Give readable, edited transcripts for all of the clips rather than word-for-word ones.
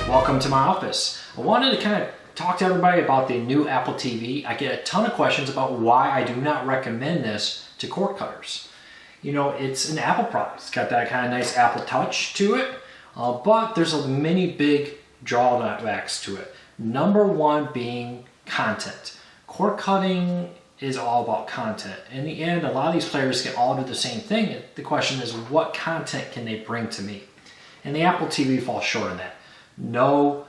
Welcome to my office. I wanted to kind of talk to everybody about the new Apple TV. I get a ton of questions about why I do not recommend this to cord cutters. You know, it's an Apple product. It's got that kind of nice Apple touch to it, but there's many big drawbacks to it. Number one being content. Cord cutting is all about content. In the end, a lot of these players can all do the same thing. The question is, what content can they bring to me? And the Apple TV falls short of that. No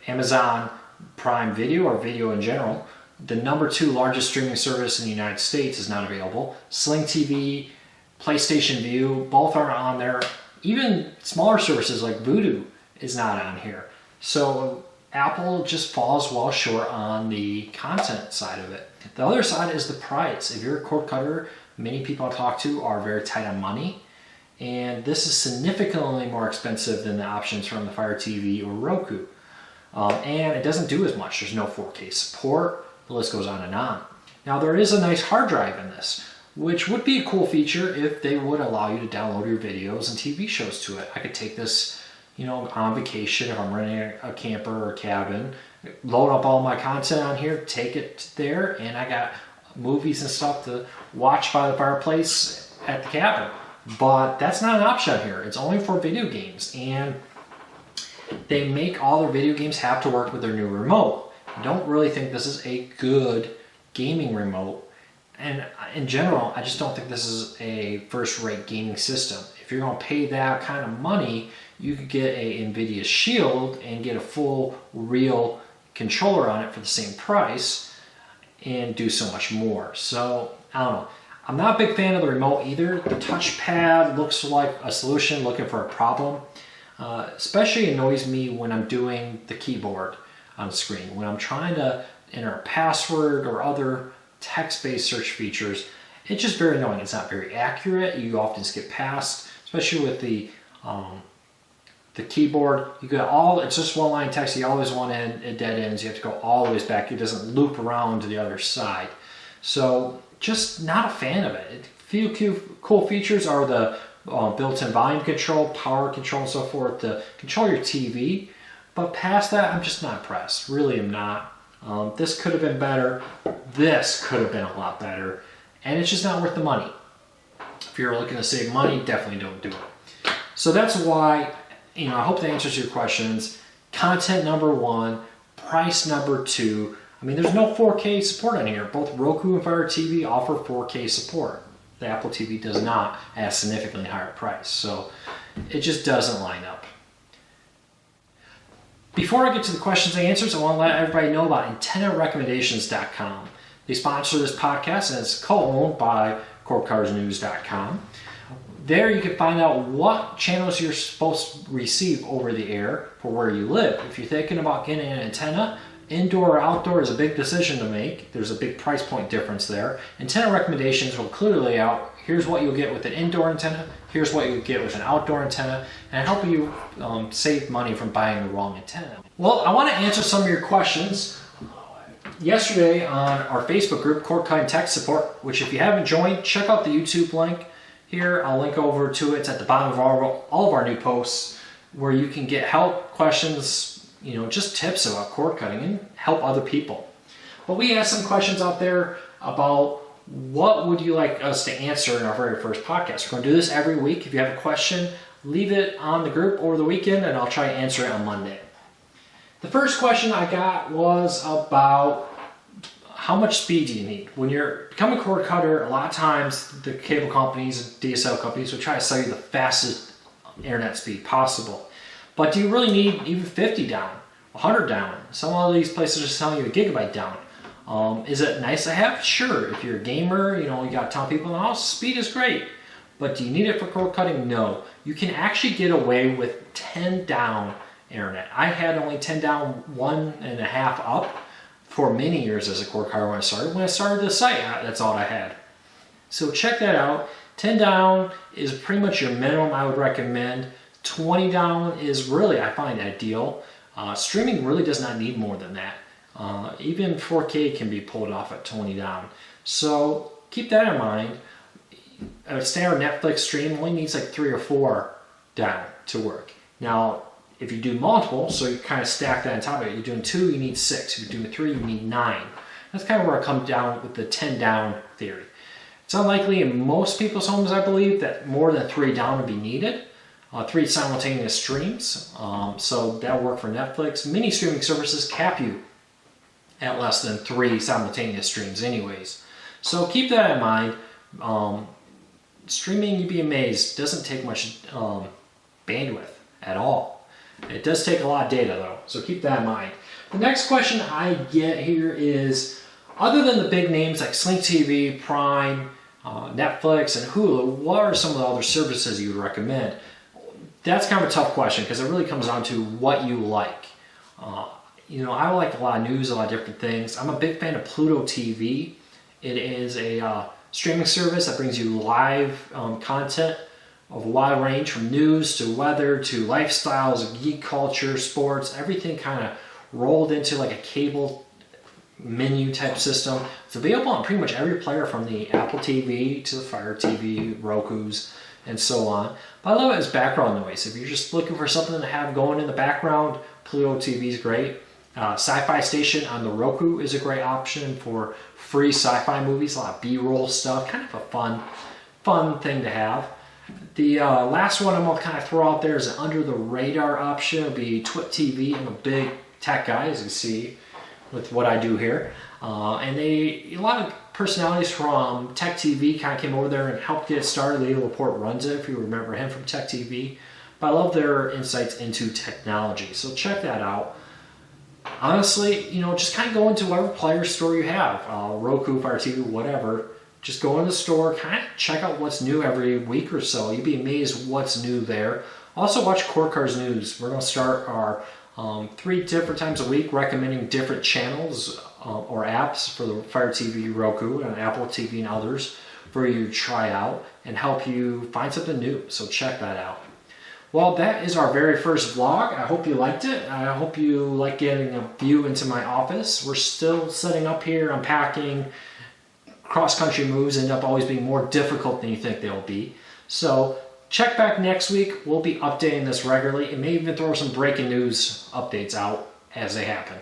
Amazon Prime Video or video in general. The number 2 largest streaming service in the United States is not available. Sling TV, PlayStation Vue, both aren't on there. Even smaller services like Vudu is not on here. So Apple just falls well short on the content side of it. The other side is the price. If you're a cord cutter, many people I talk to are very tight on money. And this is significantly more expensive than the options from the Fire TV or Roku. And it doesn't do as much. There's no 4K support. The list goes on and on. Now there is a nice hard drive in this, which would be a cool feature if they would allow you to download your videos and TV shows to it. I could take this, on vacation if I'm renting a camper or cabin, load up all my content on here, take it there, and I got movies and stuff to watch by the fireplace at the cabin. But that's not an option here. It's only for video games, and they make all their video games have to work with their new remote. I don't really think this is a good gaming remote, and in general, I just don't think this is a first-rate gaming system. If you're going to pay that kind of money, you could get a NVIDIA Shield and get a full, real controller on it for the same price and do so much more. So, I don't know. I'm not a big fan of the remote either. The touchpad looks like a solution looking for a problem. Especially annoys me when I'm doing the keyboard on the screen. When I'm trying to enter a password or other text-based search features, it's just very annoying. It's not very accurate. You often skip past, especially with the keyboard. You got it's just one line text. You always want it dead ends. You have to go all the way back. It doesn't loop around to the other side. So just not a fan of it. A few cool features are the built-in volume control, power control, and so forth to control your TV. But past that, I'm just not impressed. Really am not. This could have been better. This could have been a lot better. And it's just not worth the money. If you're looking to save money, definitely don't do it. So that's why, I hope that answers your questions. Content number 1, price number 2. I mean, there's no 4K support on here. Both Roku and Fire TV offer 4K support. The Apple TV does not at a significantly higher price. So it just doesn't line up. Before I get to the questions and answers, I want to let everybody know about AntennaRecommendations.com. They sponsor this podcast, and it's co-owned by CordCuttersNews.com. There you can find out what channels you're supposed to receive over the air for where you live. If you're thinking about getting an antenna, indoor or outdoor is a big decision to make. There's a big price point difference there. Antenna Recommendations will clearly lay out, here's what you'll get with an indoor antenna, here's what you'll get with an outdoor antenna, and help you save money from buying the wrong antenna. Well, I want to answer some of your questions. Yesterday on our Facebook group, Cord Cutting Tech Support, which if you haven't joined, check out the YouTube link here. I'll link over to it. It's at the bottom of all of our new posts where you can get help, questions, just tips about cord cutting and help other people. But we asked some questions out there about what would you like us to answer in our very first podcast. We're going to do this every week. If you have a question, leave it on the group over the weekend and I'll try to answer it on Monday. The first question I got was about how much speed do you need? When you're becoming a cord cutter, a lot of times the cable companies and DSL companies will try to sell you the fastest internet speed possible. But do you really need even 50 down, 100 down? Some of these places are selling you a gigabyte down. Is it nice to have? Sure. If you're a gamer, you got a ton of people in the house, speed is great. But do you need it for cord cutting? No. You can actually get away with 10 down internet. I had only 10 down, 1.5 up for many years as a cord cutter when I started. When I started the site, that's all I had. So check that out. 10 down is pretty much your minimum I would recommend. 20 down is really, I find, ideal. Streaming really does not need more than that. Even 4K can be pulled off at 20 down. So keep that in mind. A standard Netflix stream only needs like 3 or 4 down to work. Now, If you do multiple, so you kind of stack that on top of it, you're doing 2, you need 6. If you're doing 3, you need 9. That's kind of where I come down with the 10 down theory. It's unlikely in most people's homes, I believe, that more than 3 down would be needed. 3 simultaneous streams, so that'll work for Netflix. Many streaming services cap you at less than 3 simultaneous streams anyways. So keep that in mind. Streaming, you'd be amazed, doesn't take much bandwidth at all. It does take a lot of data though, so keep that in mind. The next question I get here is, other than the big names like Sling TV, Prime, Netflix, and Hulu, what are some of the other services you would recommend? That's kind of a tough question because it really comes down to what you like. I like a lot of news, a lot of different things. I'm a big fan of Pluto TV. It is a streaming service that brings you live content of a wide range, from news to weather to lifestyles, geek culture, sports, everything kind of rolled into like a cable menu type system. It's available on pretty much every player, from the Apple TV to the Fire TV, Roku's, and so on. But I love it as background noise. If you're just looking for something to have going in the background, Pluto TV is great. Sci-Fi Station on the Roku is a great option for free sci-fi movies, a lot of B-roll stuff, kind of a fun thing to have. The last one I'm going to kind of throw out there is an under-the-radar option. It would be TWiP TV. I'm a big tech guy, as you see with what I do here. And a lot of personalities from Tech TV kind of came over there and helped get it started. Leo Laporte runs it, if you remember him from Tech TV. But I love their insights into technology, so check that out. Honestly, just kind of go into whatever player store you have, Roku, Fire TV, whatever. Just go in the store, kind of check out what's new every week or so. You'd be amazed what's new there. Also watch Court Cars News. We're going to start our 3 different times a week recommending different channels or apps for the Fire TV, Roku, and Apple TV and others for you to try out and help you find something new. So check that out. Well, that is our very first vlog. I hope you liked it. I hope you like getting a view into my office. We're still setting up here, unpacking. Cross-country moves end up always being more difficult than you think they'll be. So check back next week. We'll be updating this regularly and maybe even throw some breaking news updates out as they happen.